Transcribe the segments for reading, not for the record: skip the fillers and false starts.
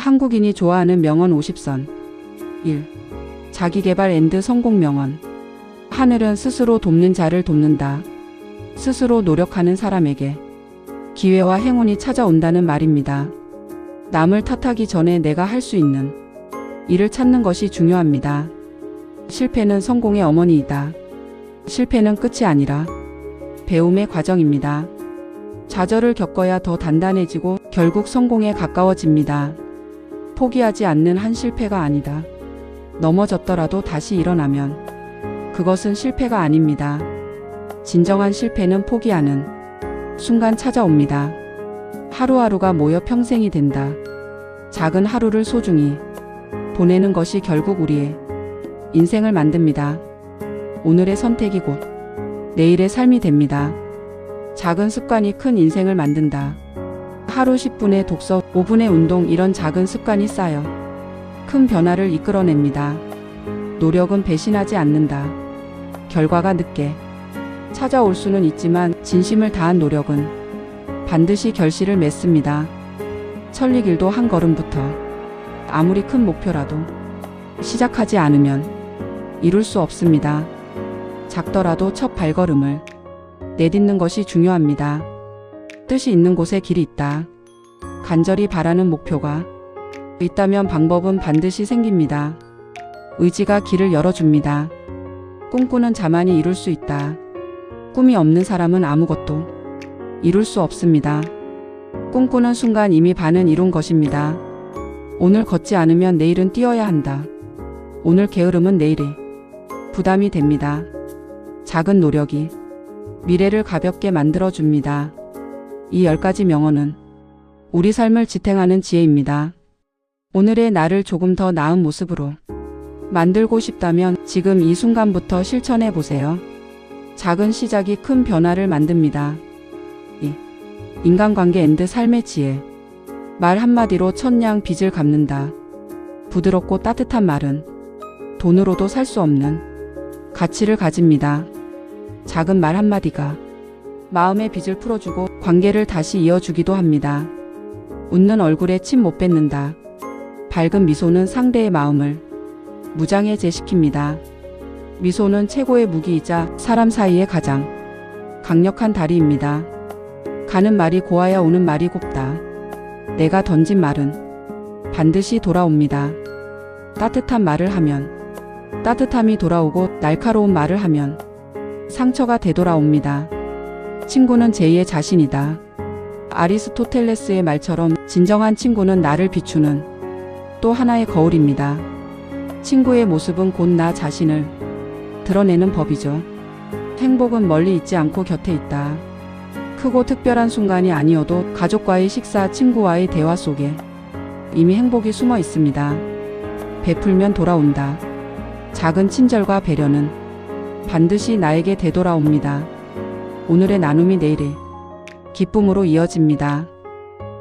한국인이 좋아하는 명언 50선. 1. 자기계발 앤드 성공 명언. 하늘은 스스로 돕는 자를 돕는다. 스스로 노력하는 사람에게 기회와 행운이 찾아온다는 말입니다. 남을 탓하기 전에 내가 할 수 있는 일을 찾는 것이 중요합니다. 실패는 성공의 어머니이다. 실패는 끝이 아니라 배움의 과정입니다. 좌절을 겪어야 더 단단해지고 결국 성공에 가까워집니다. 포기하지 않는 한 실패가 아니다. 넘어졌더라도 다시 일어나면 그것은 실패가 아닙니다. 진정한 실패는 포기하는 순간 찾아옵니다. 하루하루가 모여 평생이 된다. 작은 하루를 소중히 보내는 것이 결국 우리의 인생을 만듭니다. 오늘의 선택이 곧 내일의 삶이 됩니다. 작은 습관이 큰 인생을 만든다. 하루 10분의 독서, 5분의 운동, 이런 작은 습관이 쌓여 큰 변화를 이끌어냅니다. 노력은 배신하지 않는다. 결과가 늦게 찾아올 수는 있지만 진심을 다한 노력은 반드시 결실을 맺습니다. 천리길도 한 걸음부터. 아무리 큰 목표라도 시작하지 않으면 이룰 수 없습니다. 작더라도 첫 발걸음을 내딛는 것이 중요합니다. 뜻이 있는 곳에 길이 있다. 간절히 바라는 목표가 있다면 방법은 반드시 생깁니다. 의지가 길을 열어줍니다. 꿈꾸는 자만이 이룰 수 있다. 꿈이 없는 사람은 아무것도 이룰 수 없습니다. 꿈꾸는 순간 이미 반은 이룬 것입니다. 오늘 걷지 않으면 내일은 뛰어야 한다. 오늘 게으름은 내일이 부담이 됩니다. 작은 노력이 미래를 가볍게 만들어줍니다. 이 10가지 명언은 우리 삶을 지탱하는 지혜입니다. 오늘의 나를 조금 더 나은 모습으로 만들고 싶다면 지금 이 순간부터 실천해 보세요. 작은 시작이 큰 변화를 만듭니다. 2. 인간관계 앤드 삶의 지혜. 말 한마디로 천냥 빚을 갚는다. 부드럽고 따뜻한 말은 돈으로도 살 수 없는 가치를 가집니다. 작은 말 한마디가 마음의 빚을 풀어주고 관계를 다시 이어주기도 합니다. 웃는 얼굴에 침 못 뱉는다. 밝은 미소는 상대의 마음을 무장해제시킵니다. 미소는 최고의 무기이자 사람 사이에 가장 강력한 다리입니다. 가는 말이 고와야 오는 말이 곱다. 내가 던진 말은 반드시 돌아옵니다. 따뜻한 말을 하면 따뜻함이 돌아오고 날카로운 말을 하면 상처가 되돌아옵니다. 친구는 제2의 자신이다. 아리스토텔레스의 말처럼 진정한 친구는 나를 비추는 또 하나의 거울입니다. 친구의 모습은 곧 나 자신을 드러내는 법이죠. 행복은 멀리 있지 않고 곁에 있다. 크고 특별한 순간이 아니어도 가족과의 식사, 친구와의 대화 속에 이미 행복이 숨어 있습니다. 베풀면 돌아온다. 작은 친절과 배려는 반드시 나에게 되돌아옵니다. 오늘의 나눔이 내일의 기쁨으로 이어집니다.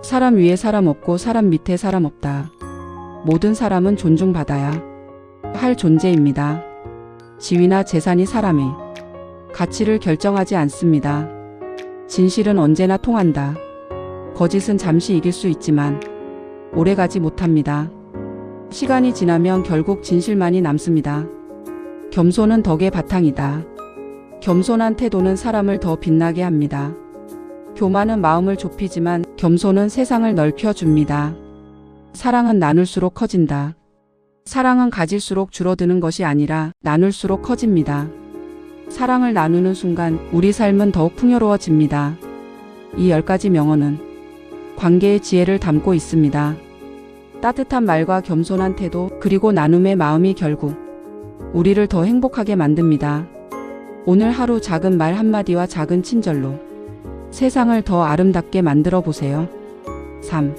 사람 위에 사람 없고 사람 밑에 사람 없다. 모든 사람은 존중받아야 할 존재입니다. 지위나 재산이 사람의 가치를 결정하지 않습니다. 진실은 언제나 통한다. 거짓은 잠시 이길 수 있지만 오래가지 못합니다. 시간이 지나면 결국 진실만이 남습니다. 겸손은 덕의 바탕이다. 겸손한 태도는 사람을 더 빛나게 합니다. 교만은 마음을 좁히지만 겸손은 세상을 넓혀줍니다. 사랑은 나눌수록 커진다. 사랑은 가질수록 줄어드는 것이 아니라 나눌수록 커집니다. 사랑을 나누는 순간 우리 삶은 더욱 풍요로워집니다. 이 10가지 명언은 관계의 지혜를 담고 있습니다. 따뜻한 말과 겸손한 태도, 그리고 나눔의 마음이 결국 우리를 더 행복하게 만듭니다. 오늘 하루 작은 말 한마디와 작은 친절로 세상을 더 아름답게 만들어 보세요. 3.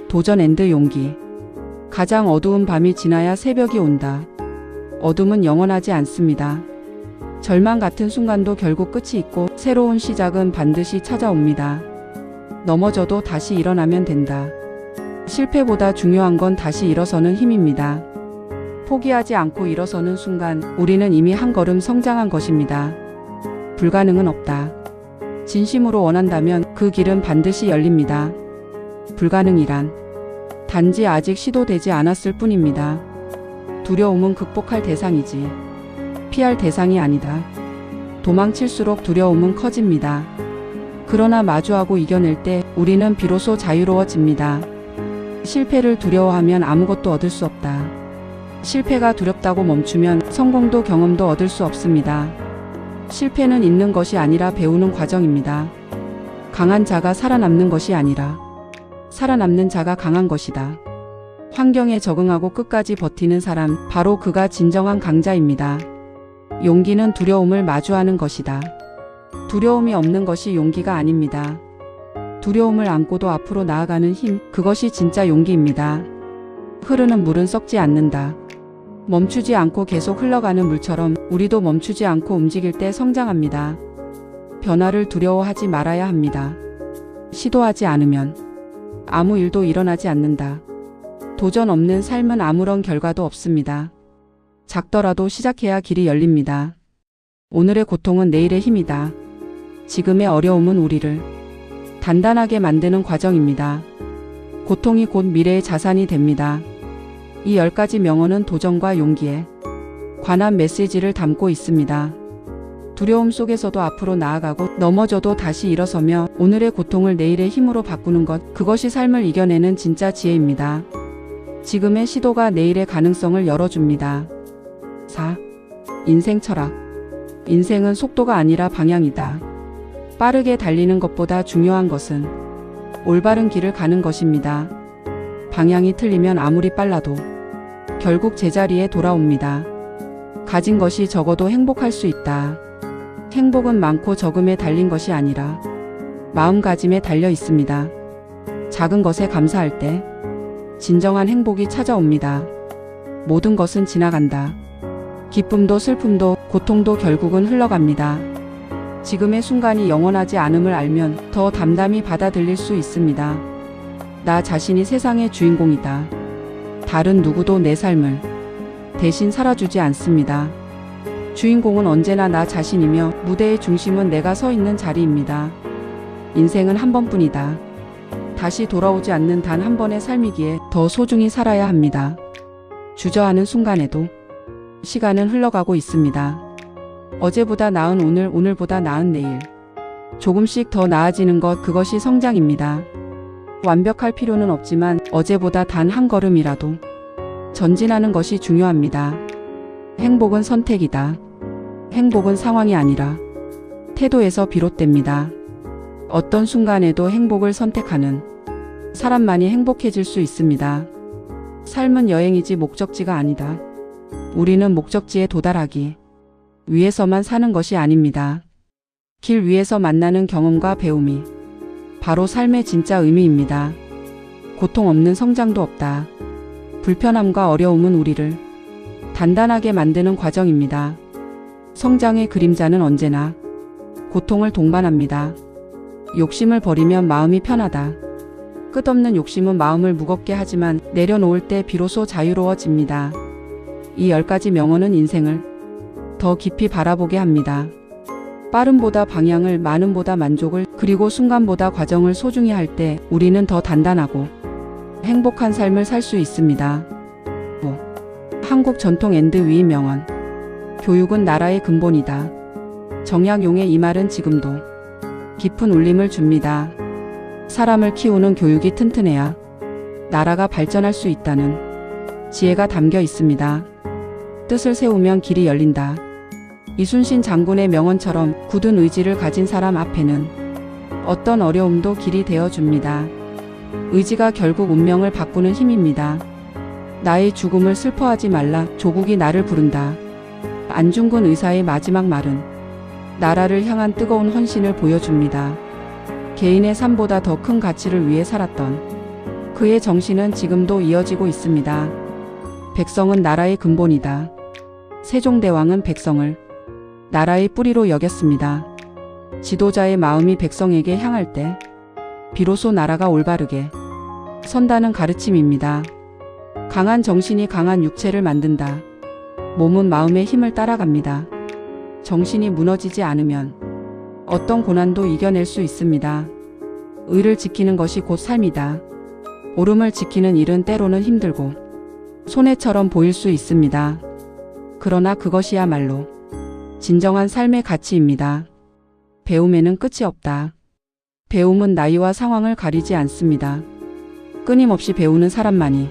도전 앤드 용기. 가장 어두운 밤이 지나야 새벽이 온다. 어둠은 영원하지 않습니다. 절망 같은 순간도 결국 끝이 있고 새로운 시작은 반드시 찾아옵니다. 넘어져도 다시 일어나면 된다. 실패보다 중요한 건 다시 일어서는 힘입니다. 포기하지 않고 일어서는 순간 우리는 이미 한 걸음 성장한 것입니다. 불가능은 없다. 진심으로 원한다면 그 길은 반드시 열립니다. 불가능이란 단지 아직 시도되지 않았을 뿐입니다. 두려움은 극복할 대상이지 피할 대상이 아니다. 도망칠수록 두려움은 커집니다. 그러나 마주하고 이겨낼 때 우리는 비로소 자유로워집니다. 실패를 두려워하면 아무것도 얻을 수 없다. 실패가 두렵다고 멈추면 성공도 경험도 얻을 수 없습니다. 실패는 있는 것이 아니라 배우는 과정입니다. 강한 자가 살아남는 것이 아니라 살아남는 자가 강한 것이다. 환경에 적응하고 끝까지 버티는 사람, 바로 그가 진정한 강자입니다. 용기는 두려움을 마주하는 것이다. 두려움이 없는 것이 용기가 아닙니다. 두려움을 안고도 앞으로 나아가는 힘, 그것이 진짜 용기입니다. 흐르는 물은 썩지 않는다. 멈추지 않고 계속 흘러가는 물처럼 우리도 멈추지 않고 움직일 때 성장합니다. 변화를 두려워하지 말아야 합니다. 시도하지 않으면 아무 일도 일어나지 않는다. 도전 없는 삶은 아무런 결과도 없습니다. 작더라도 시작해야 길이 열립니다. 오늘의 고통은 내일의 힘이다. 지금의 어려움은 우리를 단단하게 만드는 과정입니다. 고통이 곧 미래의 자산이 됩니다. 이 10가지 명언은 도전과 용기에 관한 메시지를 담고 있습니다. 두려움 속에서도 앞으로 나아가고 넘어져도 다시 일어서며 오늘의 고통을 내일의 힘으로 바꾸는 것, 그것이 삶을 이겨내는 진짜 지혜입니다. 지금의 시도가 내일의 가능성을 열어줍니다. 4. 인생 철학. 인생은 속도가 아니라 방향이다. 빠르게 달리는 것보다 중요한 것은 올바른 길을 가는 것입니다. 방향이 틀리면 아무리 빨라도 결국 제자리에 돌아옵니다. 가진 것이 적어도 행복할 수 있다. 행복은 많고 적음에 달린 것이 아니라 마음가짐에 달려 있습니다. 작은 것에 감사할 때 진정한 행복이 찾아옵니다. 모든 것은 지나간다. 기쁨도 슬픔도 고통도 결국은 흘러갑니다. 지금의 순간이 영원하지 않음을 알면 더 담담히 받아들일 수 있습니다. 나 자신이 세상의 주인공이다. 다른 누구도 내 삶을 대신 살아주지 않습니다. 주인공은 언제나 나 자신이며 무대의 중심은 내가 서 있는 자리입니다. 인생은 한 번뿐이다. 다시 돌아오지 않는 단 한 번의 삶이기에 더 소중히 살아야 합니다. 주저하는 순간에도 시간은 흘러가고 있습니다. 어제보다 나은 오늘, 오늘보다 나은 내일. 조금씩 더 나아지는 것, 그것이 성장입니다. 완벽할 필요는 없지만 어제보다 단 한 걸음이라도 전진하는 것이 중요합니다. 행복은 선택이다. 행복은 상황이 아니라 태도에서 비롯됩니다. 어떤 순간에도 행복을 선택하는 사람만이 행복해질 수 있습니다. 삶은 여행이지 목적지가 아니다. 우리는 목적지에 도달하기 위해서만 사는 것이 아닙니다. 길 위에서 만나는 경험과 배움이 바로 삶의 진짜 의미입니다. 고통 없는 성장도 없다. 불편함과 어려움은 우리를 단단하게 만드는 과정입니다. 성장의 그림자는 언제나 고통을 동반합니다. 욕심을 버리면 마음이 편하다. 끝없는 욕심은 마음을 무겁게 하지만 내려놓을 때 비로소 자유로워집니다. 이 10가지 명언은 인생을 더 깊이 바라보게 합니다. 빠름보다 방향을, 많음보다 만족을, 그리고 순간보다 과정을 소중히 할 때 우리는 더 단단하고 행복한 삶을 살 수 있습니다. 5. 한국 전통 앤드 위 명언. 교육은 나라의 근본이다. 정약용의 이 말은 지금도 깊은 울림을 줍니다. 사람을 키우는 교육이 튼튼해야 나라가 발전할 수 있다는 지혜가 담겨 있습니다. 뜻을 세우면 길이 열린다. 이순신 장군의 명언처럼 굳은 의지를 가진 사람 앞에는 어떤 어려움도 길이 되어줍니다. 의지가 결국 운명을 바꾸는 힘입니다. 나의 죽음을 슬퍼하지 말라. 조국이 나를 부른다. 안중근 의사의 마지막 말은 나라를 향한 뜨거운 헌신을 보여줍니다. 개인의 삶보다 더 큰 가치를 위해 살았던 그의 정신은 지금도 이어지고 있습니다. 백성은 나라의 근본이다. 세종대왕은 백성을 나라의 뿌리로 여겼습니다. 지도자의 마음이 백성에게 향할 때 비로소 나라가 올바르게 선다는 가르침입니다. 강한 정신이 강한 육체를 만든다. 몸은 마음의 힘을 따라갑니다. 정신이 무너지지 않으면 어떤 고난도 이겨낼 수 있습니다. 의를 지키는 것이 곧 삶이다. 오름을 지키는 일은 때로는 힘들고 손해처럼 보일 수 있습니다. 그러나 그것이야말로 진정한 삶의 가치입니다. 배움에는 끝이 없다. 배움은 나이와 상황을 가리지 않습니다. 끊임없이 배우는 사람만이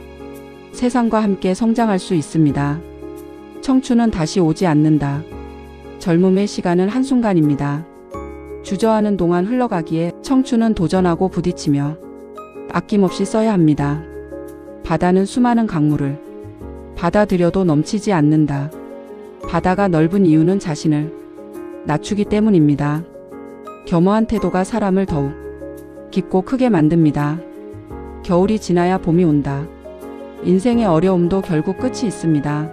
세상과 함께 성장할 수 있습니다. 청춘은 다시 오지 않는다. 젊음의 시간은 한순간입니다. 주저하는 동안 흘러가기에 청춘은 도전하고 부딪히며 아낌없이 써야 합니다. 바다는 수많은 강물을 받아들여도 넘치지 않는다. 바다가 넓은 이유는 자신을 낮추기 때문입니다. 겸허한 태도가 사람을 더욱 깊고 크게 만듭니다. 겨울이 지나야 봄이 온다. 인생의 어려움도 결국 끝이 있습니다.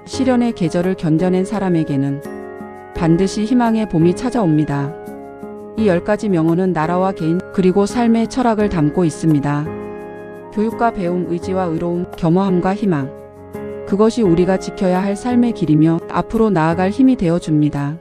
시련의 계절을 견뎌낸 사람에게는 반드시 희망의 봄이 찾아옵니다. 이 10가지 명언은 나라와 개인 그리고 삶의 철학을 담고 있습니다. 교육과 배움, 의지와 의로움, 겸허함과 희망. 그것이 우리가 지켜야 할 삶의 길이며 앞으로 나아갈 힘이 되어 줍니다.